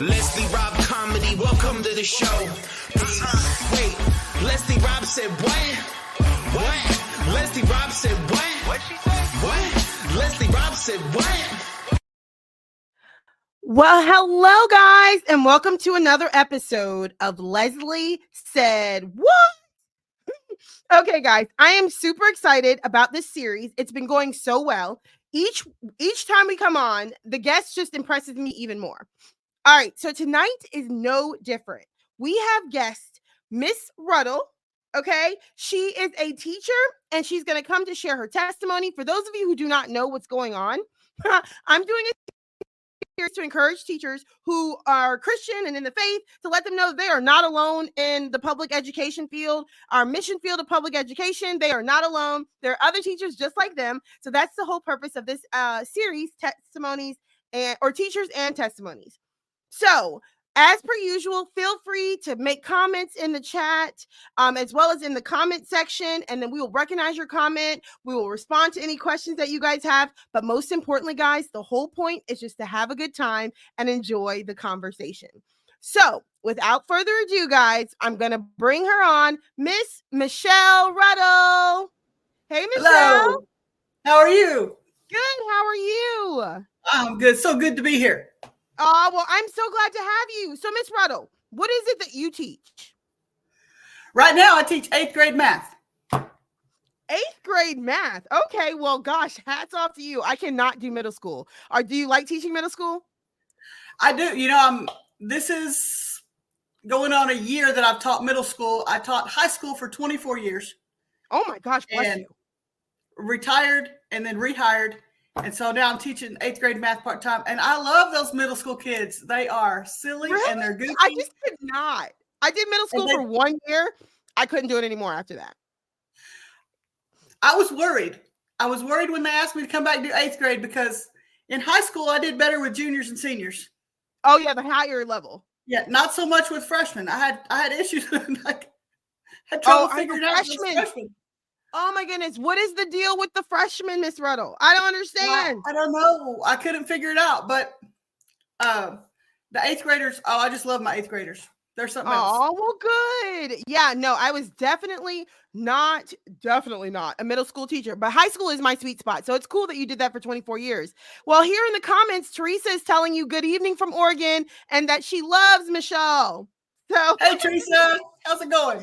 Leslie Rob comedy, welcome to the show. Wait, Leslie Rob said what? What? Leslie Rob said what? What'd she say? What? Leslie Rob said what? Well, hello guys, and welcome to another episode of Leslie Said What? Okay, guys, I am super excited about this series. It's been going so well. Each time we come on, the guest just impresses me even more. All right, so tonight is no different. We have guest Miss Ruddle. Okay, she is a teacher, and she's going to come to share her testimony. For those of you who do not know what's going on, I'm doing a series to encourage teachers who are Christian and in the faith to let them know that they are not alone in the public education field, our mission field of public education. They are not alone. There are other teachers just like them. So that's the whole purpose of this series, testimonies or teachers and testimonies. So, as per usual, feel free to make comments in the chat as well as in the comment section, and then we will recognize your comment. We will respond to any questions that you guys have. But most importantly, guys, the whole point is just to have a good time and enjoy the conversation. So, without further ado, guys, I'm going to bring her on, Miss Michelle Ruddle. Hey, Michelle. Hello. How are you? Good. How are you? I'm good. So good to be here. Oh, well, I'm so glad to have you. So, Miss Ruddle, what is it that you teach? Right now, I teach 8th grade math. 8th grade math. Okay, well, gosh, hats off to you. I cannot do middle school. Do you like teaching middle school? I do. You know, this is going on a year that I've taught middle school. I taught high school for 24 years. Oh, my gosh, bless you. Retired and then rehired. And so now I'm teaching 8th grade math part-time. And I love those middle school kids. They are silly and they're goofy. I just could not. I did middle school for 1 year. I couldn't do it anymore after that. I was worried. I was worried when they asked me to come back and do 8th grade because in high school, I did better with juniors and seniors. Oh, yeah, the higher level. Yeah, not so much with freshmen. I had issues. I had trouble figuring out freshmen. Oh my goodness. What is the deal with the freshmen, Miss Ruddle? I don't understand. I don't know. I couldn't figure it out. But the 8th graders, I just love my 8th graders. They're something else. Oh, well, good. Yeah, no, I was definitely not a middle school teacher, but high school is my sweet spot. So it's cool that you did that for 24 years. Well, here in the comments, Teresa is telling you good evening from Oregon and that she loves Michelle. So hey, Teresa, how's it going?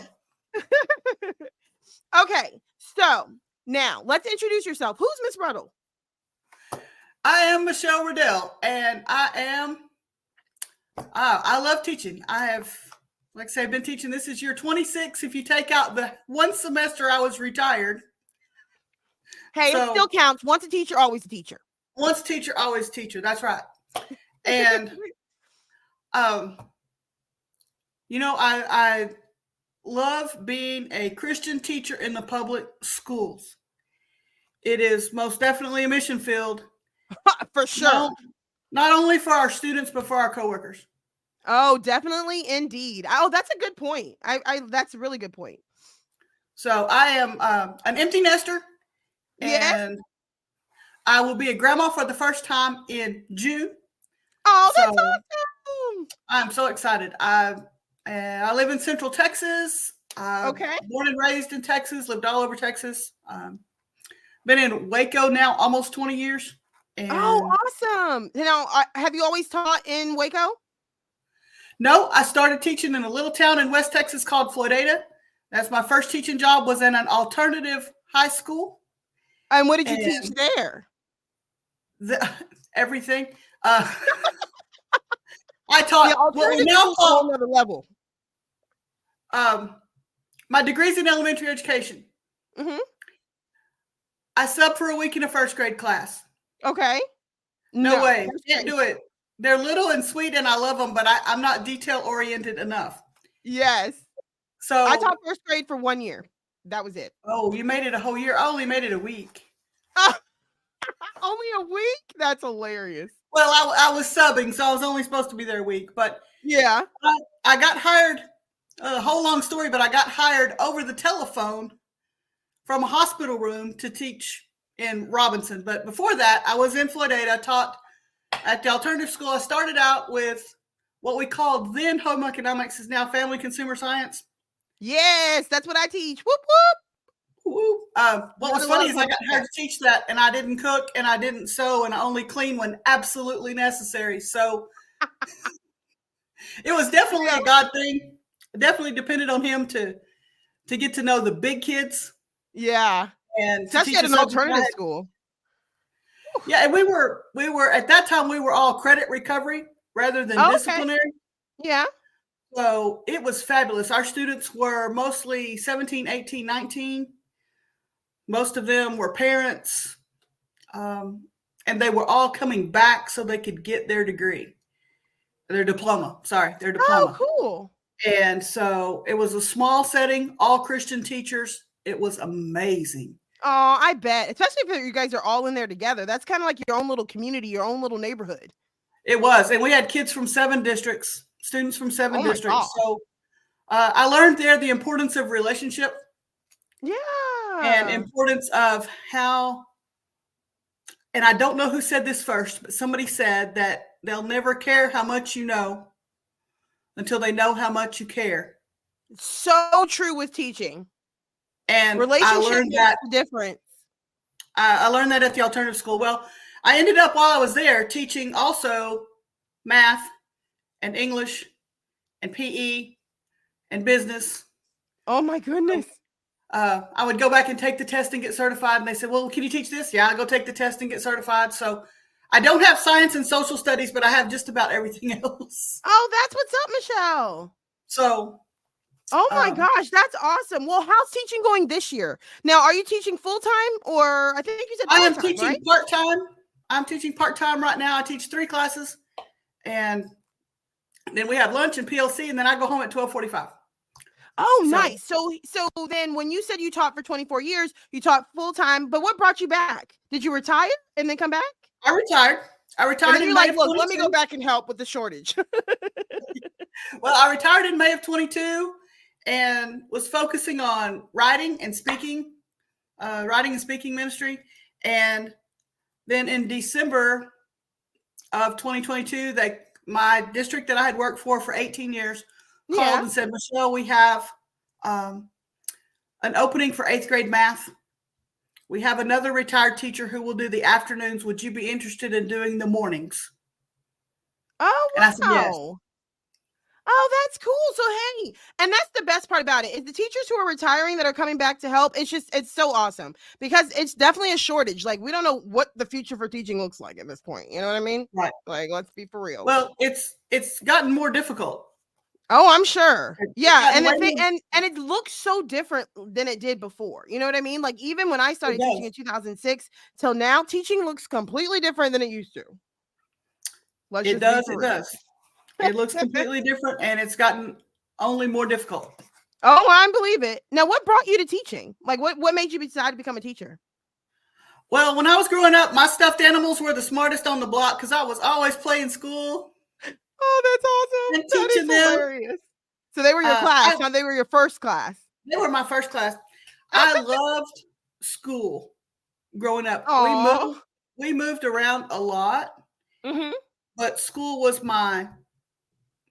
Okay, so now let's introduce yourself. Who's Miss Ruddle? I am Michelle Riddell, and I love teaching. I have, like I say, been teaching. This is year 26. If you take out the one semester I was retired. Hey, so, it still counts. Once a teacher, always a teacher. Once a teacher, always a teacher. That's right. And, you know, I love being a Christian teacher in the public schools. It is most definitely a mission field. For sure. Not only for our students, but for our coworkers. Oh, definitely. Indeed. Oh, that's a good point. That's a really good point. So I am an empty nester. And I will be a grandma for the first time in June. Oh, that's awesome. I'm so excited. I live in Central Texas. Born and raised in Texas, lived all over Texas. Been in Waco now almost 20 years. And oh, awesome. Now, have you always taught in Waco? No, I started teaching in a little town in West Texas called Floydada. That's my first teaching job, was in an alternative high school. And what did you teach there? Everything. I taught what we now call another level. My degree's in elementary education. Mm-hmm. I subbed for a week in a first grade class. Okay. No way. Can't do it. They're little and sweet and I love them, but I'm not detail oriented enough. Yes. So I taught first grade for 1 year. That was it. Oh, you made it a whole year? I only made it a week. Only a week? That's hilarious. Well, I was subbing, so I was only supposed to be there a week. But yeah, I got hired. A whole long story, but I got hired over the telephone from a hospital room to teach in Robinson. But before that, I was in Floydada, taught at the alternative school. I started out with what we called then home economics is now family consumer science. Yes, that's what I teach. Whoop, whoop. What was funny is I got hired to teach that, and I didn't cook and I didn't sew and I only clean when absolutely necessary. So it was definitely a God thing. It definitely depended on him to get to know the big kids. Yeah. And especially at an alternative school. Yeah, and we were at that time we were all credit recovery rather than disciplinary. Okay. Yeah. So it was fabulous. Our students were mostly 17, 18, 19. Most of them were parents. And they were all coming back so they could get their degree. Their diploma. Oh, cool. And so it was a small setting, all Christian teachers. It was amazing. Oh, I bet. Especially if you guys are all in there together. That's kind of like your own little community, your own little neighborhood. It was. And we had kids from 7 districts, students from 7 districts. So I learned there the importance of relationship. Yeah. And importance of how, and I don't know who said this first, but somebody said that they'll never care how much you know until they know how much you care. So true with teaching. And relationship I learned that difference. I learned that at the alternative school. Well, I ended up while I was there teaching also math and English and PE and business. Oh my goodness. I would go back and take the test and get certified. And they said, well, can you teach this? Yeah, I'll go take the test and get certified. So I don't have science and social studies, but I have just about everything else. Oh, that's what's up, Michelle. So. Oh my gosh, that's awesome. Well, how's teaching going this year? Now, are you teaching full-time or I think you said I am teaching part-time. I'm teaching part-time right now. I teach 3 classes and then we have lunch and PLC and then I go home at 12:45. Oh, nice. So then when you said you taught for 24 years, you taught full-time, but what brought you back? Did you retire and then come back? I retired. And you're like, look, let me go back and help with the shortage. Well, I retired in May of 22 and was focusing on writing and speaking ministry. And then in December of 2022, my district that I had worked for 18 years called and said, Michelle, we have an opening for 8th grade math. We have another retired teacher who will do the afternoons. Would you be interested in doing the mornings? Oh, wow. And I said, yes. Oh, that's cool. So, hey, and that's the best part about it is the teachers who are retiring that are coming back to help. It's so awesome because it's definitely a shortage. Like, we don't know what the future for teaching looks like at this point. You know what I mean? Right. Like, let's be for real. Well, it's gotten more difficult. Oh, I'm sure. Yeah. And it looks so different than it did before. You know what I mean? Like, even when I started teaching in 2006 till now, teaching looks completely different than it used to. It does. It looks completely different and it's gotten only more difficult. Oh, I believe it. Now, what brought you to teaching? Like, what made you decide to become a teacher? Well, when I was growing up, my stuffed animals were the smartest on the block because I was always playing school. Oh, that's awesome. And teaching them. Hilarious. So they were your class. They were your first class. They were my first class. I loved school growing up. We moved around a lot, but school was my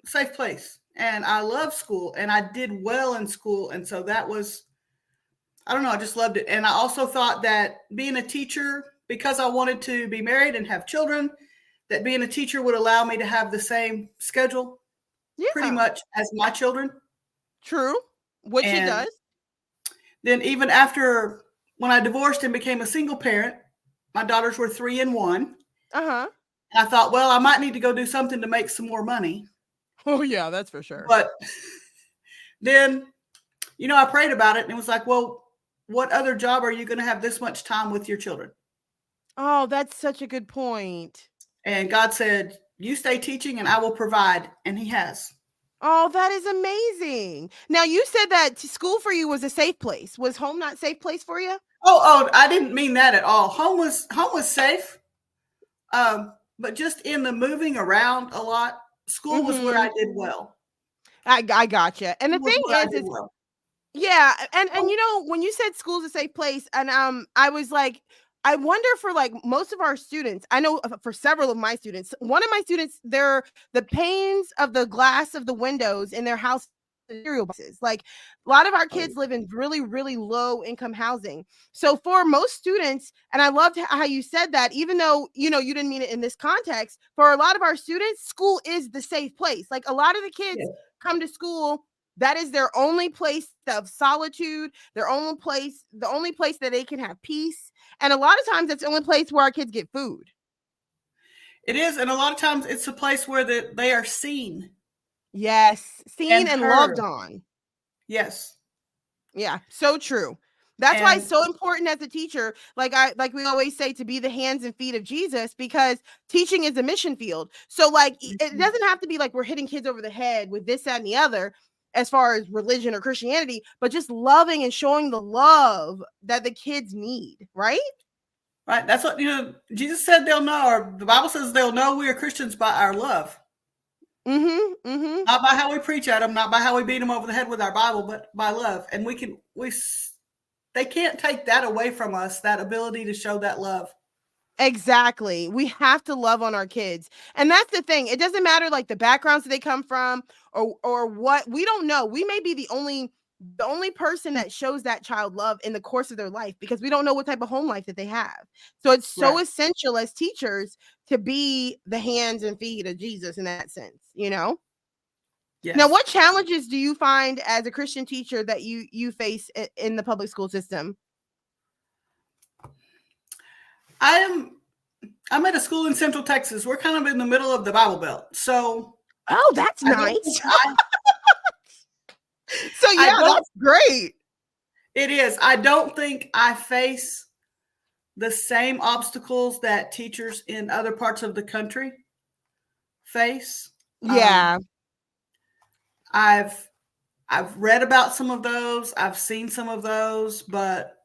safe place. And I loved school and I did well in school. And so that was, I don't know, I just loved it. And I also thought that being a teacher, because I wanted to be married and have children, that being a teacher would allow me to have the same schedule pretty much as my children. True. Which it does. Then even after, when I divorced and became a single parent, my daughters were 3 and 1. And I thought, well, I might need to go do something to make some more money. Oh, yeah, that's for sure. But then, I prayed about it and it was like, well, what other job are you going to have this much time with your children? Oh, that's such a good point. And God said, you stay teaching and I will provide. And he has. Oh, that is amazing. Now, you said that school for you was a safe place. Was home not a safe place for you? Oh, I didn't mean that at all. Home was safe. But just in the moving around a lot, school was where I did well. I gotcha. And the thing is yeah. And when you said school's a safe place, and I was like, I wonder for like most of our students, I know for several of my students, one of my students, they're the panes of the glass of the windows in their house cereal boxes. Like a lot of our kids live in really, really low income housing. So for most students, and I loved how you said that, even though, you know, you didn't mean it in this context, for a lot of our students, school is the safe place. Like a lot of the kids come to school, that is their only place of solitude, their only place, the only place that they can have peace. And a lot of times it's the only place where our kids get food. It is. And a lot of times it's a place where they are seen. Yes. Seen and loved on. Yes. Yeah. So true. That's why it's so important as a teacher, like we always say, to be the hands and feet of Jesus, because teaching is a mission field. So like it doesn't have to be like we're hitting kids over the head with this, that, and the other as far as religion or Christianity, but just loving and showing the love that the kids need, right? Right. That's what, you know, Jesus said they'll know, or the Bible says they'll know we are Christians by our love. Not by how we preach at them, not by how we beat them over the head with our Bible, but by love. And they can't take that away from us, that ability to show that love. Exactly. We have to love on our kids. And that's the thing. It doesn't matter like the backgrounds that they come from or what. We don't know. We may be the only person that shows that child love in the course of their life, because we don't know what type of home life that they have. So it's so essential as teachers to be the hands and feet of Jesus in that sense, you know? Yes. Now, what challenges do you find as a Christian teacher that you face in the public school system? I'm at a school in Central Texas. We're kind of in the middle of the Bible Belt. So that's nice. So yeah, that's great. It is. I don't think I face the same obstacles that teachers in other parts of the country face. Yeah. I've read about some of those. I've seen some of those, but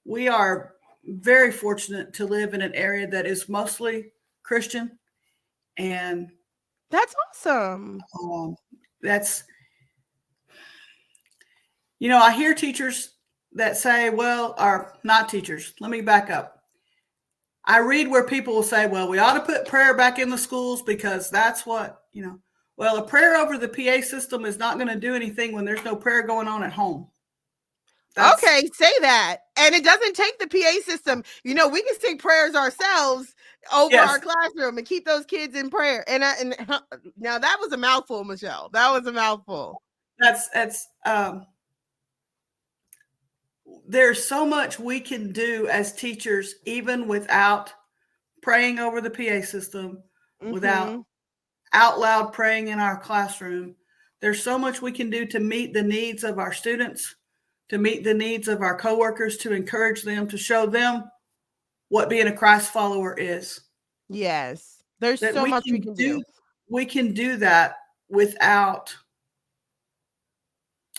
we are very fortunate to live in an area that is mostly Christian. And that's awesome. You know, I hear teachers that say, well, or not teachers. Let me back up. I read where people will say, well, we ought to put prayer back in the schools because that's what, you know. Well, a prayer over the PA system is not going to do anything when there's no prayer going on at home. Okay, say that. And it doesn't take the PA system. You know, we can sing prayers ourselves over our classroom and keep those kids in prayer. And now that was a mouthful, Michelle. That was a mouthful. There's so much we can do as teachers, even without praying over the PA system, without out loud praying in our classroom. There's so much we can do to meet the needs of our students, to meet the needs of our coworkers, to encourage them, to show them what being a Christ follower is. Yes. There's so much we can do. We can do that without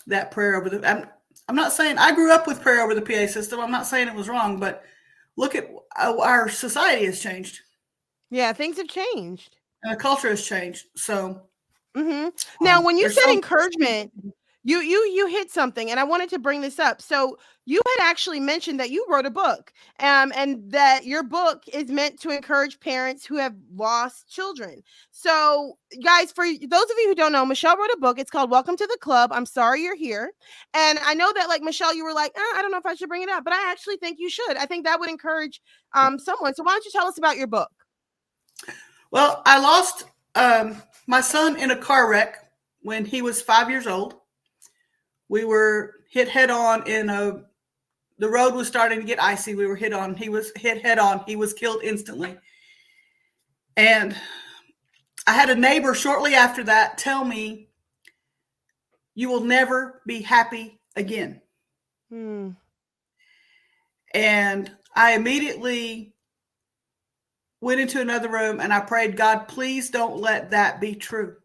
that prayer over the... I'm not saying I grew up with prayer over the PA system. I'm not saying it was wrong, but look at our society has changed. Yeah, things have changed. And the culture has changed. So now when you said encouragement, you hit something, and I wanted to bring this up. So you had actually mentioned that you wrote a book, and that your book is meant to encourage parents who have lost children. So guys, for those of you who don't know, Michelle wrote a book. It's called Welcome to the Club. I'm Sorry You're Here. And I know that, like, Michelle, you were like, I don't know if I should bring it up, but I actually think you should. I think that would encourage someone. So why don't you tell us about your book? Well, I lost my son in a car wreck when he was 5 years old. We were hit head on the road was starting to get icy. We were hit on. He was hit head on. He was killed instantly. And I had a neighbor shortly after that tell me, you will never be happy again. And I immediately went into another room and I prayed, God, please don't let that be true.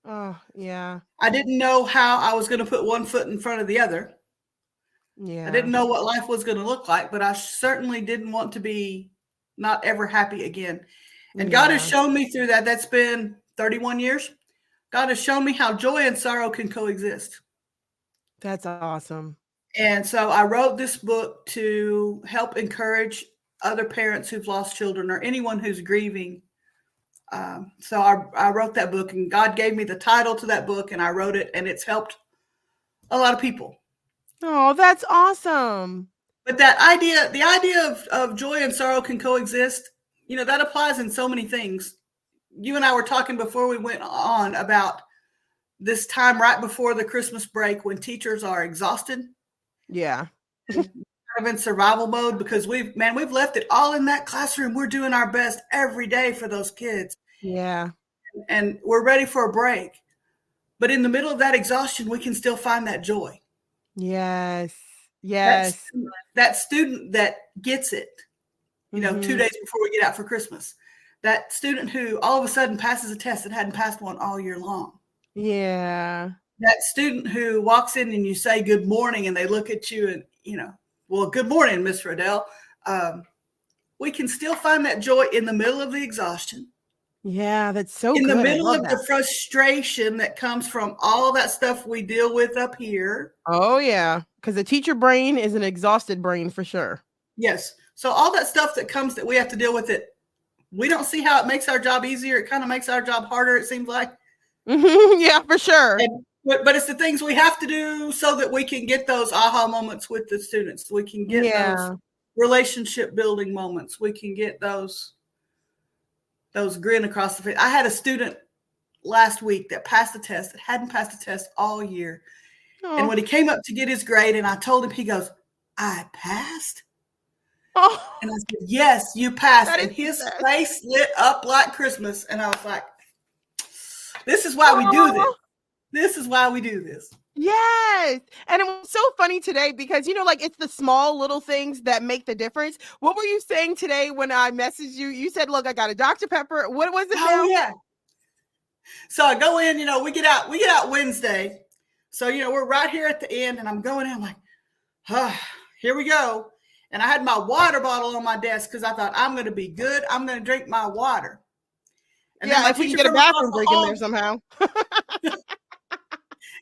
Oh, yeah. I didn't know how I was going to put one foot in front of the other. Yeah. I didn't know what life was going to look like, but I certainly didn't want to be not ever happy again. And God has shown me through that. That's been 31 years. God has shown me how joy and sorrow can coexist. That's awesome. And so I wrote this book to help encourage other parents who've lost children or anyone who's grieving. So I wrote that book, and God gave me the title to that book, and I wrote it, and it's helped a lot of people. Oh, that's awesome. But that idea, the idea of joy and sorrow can coexist, that applies in so many things. You and I were talking before we went on about this time right before the Christmas break when teachers are exhausted. Yeah. Kind of in survival mode because we've left it all in that classroom. We're doing our best every day for those kids. Yeah. And we're ready for a break. But in the middle of that exhaustion, we can still find that joy. Yes. Yes. That student that gets it, 2 days before we get out for Christmas. That student who all of a sudden passes a test that hadn't passed one all year long. Yeah. That student who walks in and you say good morning and they look at you and, well, good morning, Miss Rodell. We can still find that joy in the middle of the exhaustion. Yeah, that's so in good. the middle of the frustration that comes from all that stuff we deal with up here. Oh, yeah. Because the teacher brain is an exhausted brain for sure. Yes. So all that stuff that comes that we have to deal with it, we don't see how it makes our job easier. It kind of makes our job harder, it seems like. Yeah, for sure. But it's the things we have to do so that we can get those aha moments with the students. We can get those relationship building moments. We can get those grin across the face. I had a student last week that passed the test, that hadn't passed a test all year. Oh. And when he came up to get his grade and I told him, he goes, I passed? Oh. And I said, yes, you passed. And his face lit up like Christmas. And I was like, this is why we do this. This is why we do this. Yes. And it was so funny today because, it's the small little things that make the difference. What were you saying today when I messaged you? You said, look, I got a Dr. Pepper. What was it now? Yeah. So I go in, we get out Wednesday. So, we're right here at the end and I'm going in, I'm like, here we go. And I had my water bottle on my desk because I thought I'm going to be good. I'm going to drink my water. And then if we can get a bathroom break in there somehow.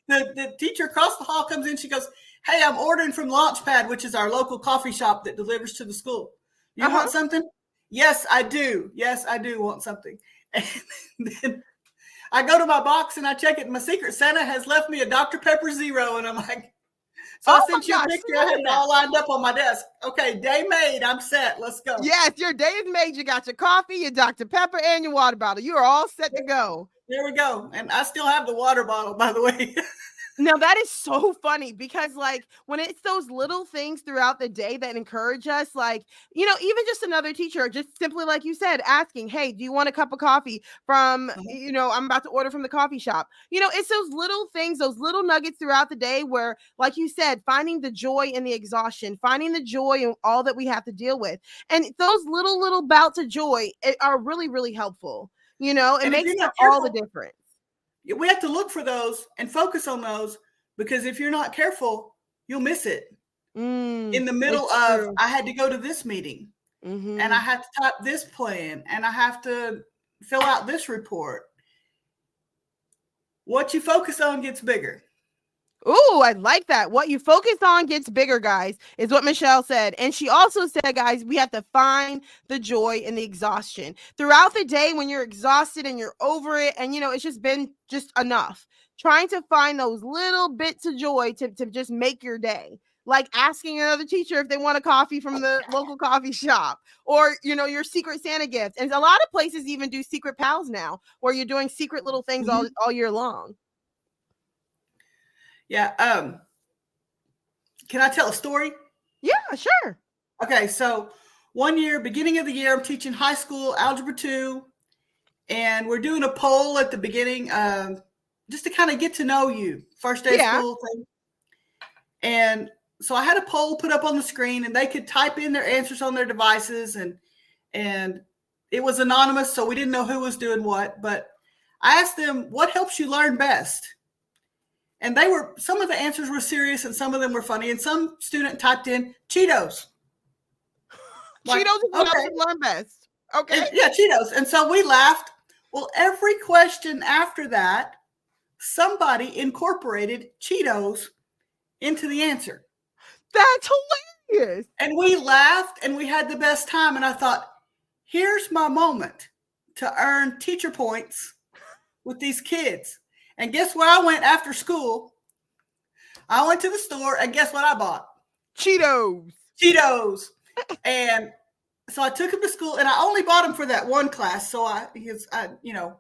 The teacher across the hall comes in. She goes, hey, I'm ordering from Launchpad, which is our local coffee shop that delivers to the school. You want something? Yes, I do. Yes, I do want something. And then I go to my box and I check it. And my Secret Santa has left me a Dr. Pepper Zero. And I'm like, so I sent you a picture. I had it all lined up on my desk. Okay, day made. I'm set. Let's go. Yes, your day is made. You got your coffee, your Dr. Pepper, and your water bottle. You are all set to go. There we go. And I still have the water bottle, by the way. Now, that is so funny because, when it's those little things throughout the day that encourage us, even just another teacher, just simply like you said, asking, hey, do you want a cup of coffee from, I'm about to order from the coffee shop. It's those little things, those little nuggets throughout the day where, like you said, finding the joy in the exhaustion, finding the joy in all that we have to deal with. And those little bouts of joy are really, really helpful. It makes all the difference. We have to look for those and focus on those because if you're not careful, you'll miss it. In the middle of, I had to go to this meeting and I have to type this plan and I have to fill out this report. What you focus on gets bigger. Ooh, I like that. What you focus on gets bigger, guys, is what Michelle said. And she also said, guys, we have to find the joy in the exhaustion. Throughout the day when you're exhausted and you're over it and, it's just been just enough. Trying to find those little bits of joy to just make your day. Like asking another teacher if they want a coffee from the local coffee shop or, your Secret Santa gift. And a lot of places even do Secret Pals now where you're doing secret little things all year long. Yeah. Can I tell a story? Yeah, sure. Okay. So one year, beginning of the year, I'm teaching high school algebra 2 and we're doing a poll at the beginning, just to kind of get to know you, first day of school thing. And so I had a poll put up on the screen and they could type in their answers on their devices and it was anonymous. So we didn't know who was doing what, but I asked them, what helps you learn best? And some of the answers were serious and some of them were funny. And some student typed in Cheetos. Cheetos is what helps you learn best. Okay. Yeah, Cheetos. And so we laughed. Well, every question after that, somebody incorporated Cheetos into the answer. That's Yes. And we laughed and we had the best time. And I thought, here's my moment to earn teacher points with these kids. And guess where I went after school? I went to the store and guess what I bought? Cheetos. And so I took him to school and I only bought him for that one class. So to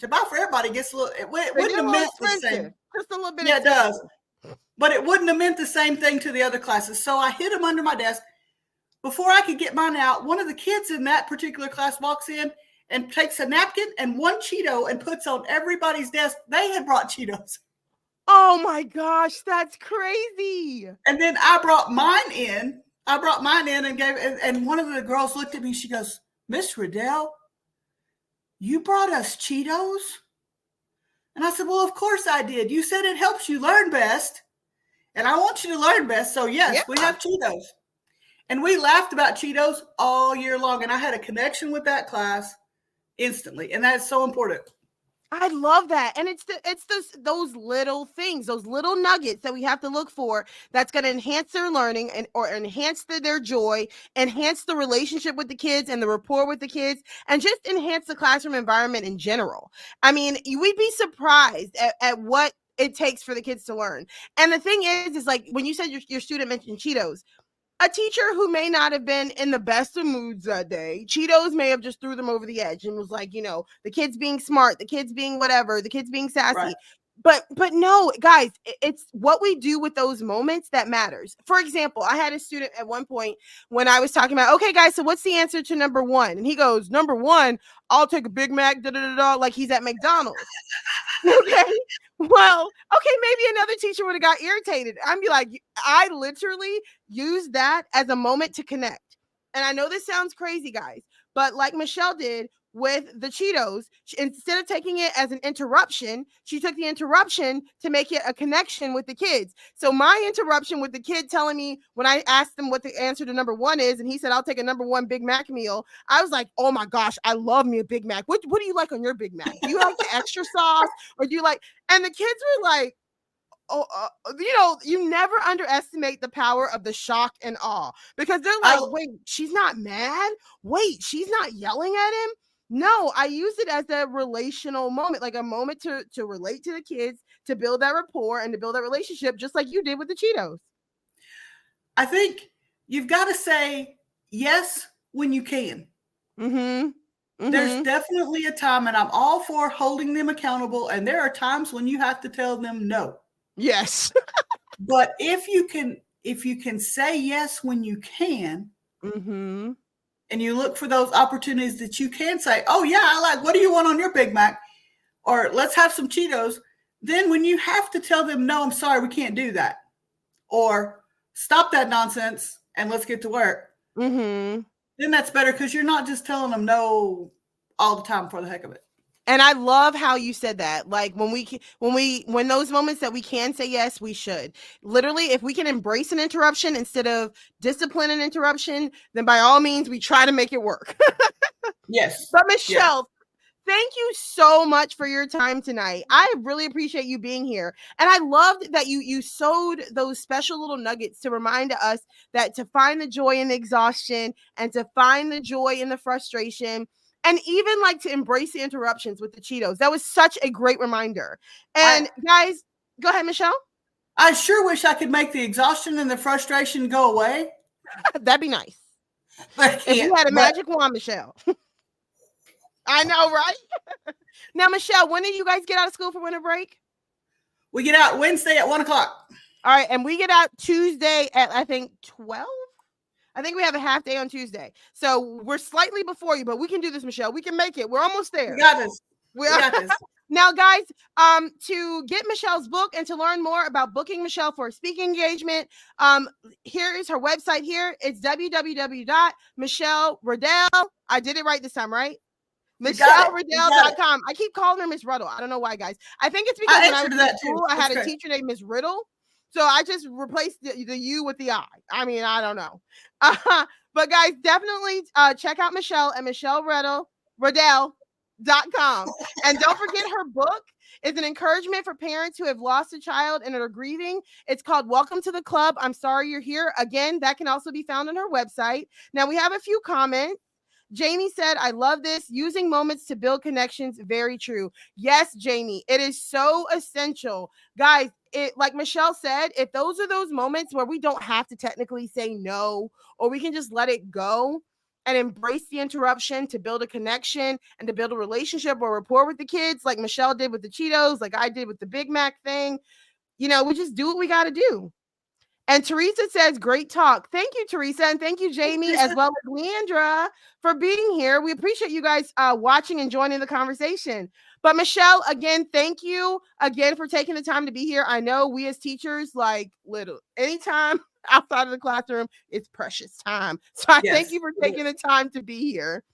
buy for everybody gets a little, it wouldn't have meant the same. Just a little bit. Yeah, it does. But it wouldn't have meant the same thing to the other classes. So I hid him under my desk. Before I could get mine out, one of the kids in that particular class walks in and takes a napkin and one Cheeto and puts on everybody's desk. They had brought Cheetos. Oh my gosh, that's crazy. And then I brought mine in and gave it. And one of the girls looked at me. She goes, Miss Riddell, you brought us Cheetos? And I said, well, of course I did. You said it helps you learn best. And I want you to learn best. So yes, we have Cheetos. And we laughed about Cheetos all year long. And I had a connection with that class instantly. And that's so important. I love that. And it's those little things, those little nuggets that we have to look for that's going to enhance their learning or enhance their joy, enhance the relationship with the kids and the rapport with the kids, and just enhance the classroom environment in general. I mean, we'd be surprised at what it takes for the kids to learn. And the thing is like when you said your student mentioned Cheetos, a teacher who may not have been in the best of moods that day, Cheetos may have just threw them over the edge and was like, the kids being smart, the kids being whatever, the kids being sassy. Right. But no, guys, it's what we do with those moments that matters. For example, I had a student at one point when I was talking about, okay, guys, so what's the answer to number one? And he goes, number one, I'll take a Big Mac, like he's at McDonald's. Okay. Well, okay, maybe another teacher would have got irritated. I'd be like, I literally use that as a moment to connect. And I know this sounds crazy, guys, but like Michelle did with the Cheetos, instead of taking it as an interruption, she took the interruption to make it a connection with the kids. So my interruption with the kid telling me when I asked him what the answer to number one is, and he said, I'll take a number one Big Mac meal. I was like, oh my gosh, I love me a Big Mac. What do you like on your Big Mac? Do you like the extra sauce or do you like, and the kids were like, you never underestimate the power of the shock and awe because they're like, wait, she's not mad. Wait, she's not yelling at him. No, I use it as a relational moment, like a moment to relate to the kids, to build that rapport and to build that relationship, just like you did with the Cheetos. I think you've got to say yes when you can. Mm-hmm. Mm-hmm. There's definitely a time, and I'm all for holding them accountable, and there are times when you have to tell them no. Yes. But if you can say yes when you can, mm-hmm. and you look for those opportunities that you can say, oh yeah, what do you want on your Big Mac? Or let's have some Cheetos. Then when you have to tell them, no, I'm sorry, we can't do that. Or stop that nonsense and let's get to work. Mm-hmm. Then that's better because you're not just telling them no all the time for the heck of it. And I love how you said that. Like when those moments that we can say yes, we should. Literally, if we can embrace an interruption instead of discipline an interruption, then by all means, we try to make it work. Yes. But Michelle, thank you so much for your time tonight. I really appreciate you being here. And I loved that you sowed those special little nuggets to remind us that to find the joy in the exhaustion and to find the joy in the frustration. And even like to embrace the interruptions with the Cheetos. That was such a great reminder. And guys, go ahead, Michelle. I sure wish I could make the exhaustion and the frustration go away. That'd be nice. If you had a magic wand, Michelle. I know, right? Now, Michelle, when do you guys get out of school for winter break? We get out Wednesday at 1:00. All right. And we get out Tuesday at, I think, 12. I think we have a half day on Tuesday. So we're slightly before you, but we can do this, Michelle. We can make it. We're almost there. We got this. We got this. Now, guys, to get Michelle's book and to learn more about booking Michelle for a speaking engagement, here is her website here. It's www.michelleredell. I did it right this time, right? MichelleRedell.com. I keep calling her Miss Riddle. I don't know why, guys. I think it's because when I was in school, I had a teacher named Miss Riddle. So I just replaced the U with the I. I mean, I don't know. But guys, definitely check out Michelle at MichelleRedell.com. And don't forget her book. is an encouragement for parents who have lost a child and are grieving. It's called Welcome to the Club. I'm sorry you're here. Again, that can also be found on her website. Now, we have a few comments. Jamie said, I love this. Using moments to build connections. Very true. Yes, Jamie, it is so essential. Guys, like Michelle said, if those are those moments where we don't have to technically say no, or we can just let it go and embrace the interruption to build a connection and to build a relationship or rapport with the kids, like Michelle did with the Cheetos, like I did with the Big Mac thing, we just do what we got to do. And Teresa says, great talk. Thank you, Teresa. And thank you, Jamie, as well as Leandra, for being here. We appreciate you guys watching and joining the conversation. But Michelle, again, thank you again for taking the time to be here. I know we as teachers, anytime outside of the classroom, it's precious time. So I thank you for taking the time to be here.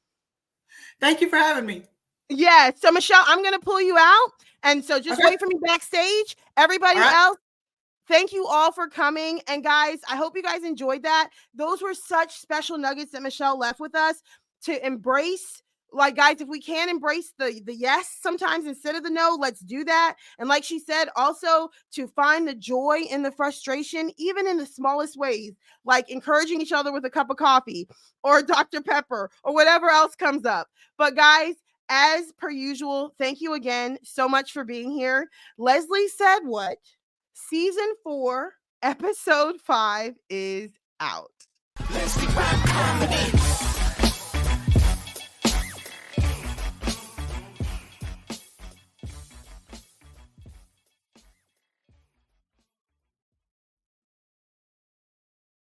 Thank you for having me. Yeah. So Michelle, I'm going to pull you out. And so just wait for me backstage. Everybody else, thank you all for coming. And guys, I hope you guys enjoyed that. Those were such special nuggets that Michelle left with us to embrace. Like, guys, if we can embrace the yes sometimes instead of the no, let's do that. And like she said, also to find the joy in the frustration, even in the smallest ways, like encouraging each other with a cup of coffee or Dr. Pepper or whatever else comes up. But guys, as per usual, thank you again so much for being here. Leslie Said What? Season 4, episode 5 is out. Leslie